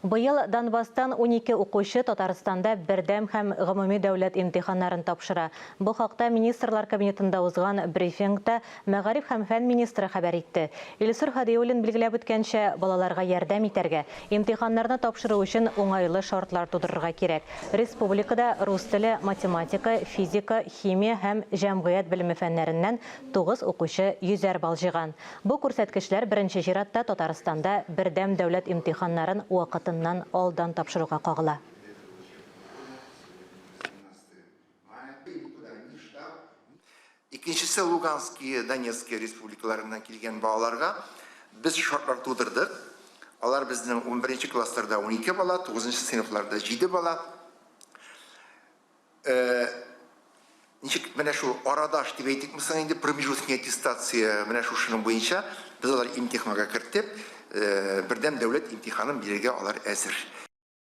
Быйыл Донбастан 12 укучы Татарстанда бердәм һәм гомуми дәүләт имтиханнарын тапшыра. Бу хакта министрлар кабинетында узган брифингта Мәгариф һәм фән министры хәбәр итте. Илсур Хадиуллин билгеләп үткәнчә, балаларга ярдәм итәргә, имтиханнарны тапшыру өчен уңайлы шартлар тудырырга кирәк. Республикада рус теле, математика, физика, химия һәм җәмгыять белеме фәннәреннән 9 укучы 100 балл җыйган. Бу күрсәткечләр беренче чиратта Татарстанда бердәм дәүләт имтиханнарын вакытыннан алдан тапшыруга кагыла. İkincisi Luganski, Donetsk республикаларынан килгән балаларга без шартлар тудырдык. Алар безнең 11 классларда 12 бала, 9 сыйныфларда 7 бала. Ничек менә шу арадаш дип әйтик мисаң инде промежуточная аттестация менә шушының буенча без алар имтиханга кертеп, бердәм дәүләт имтиханын бирергә алар әзер.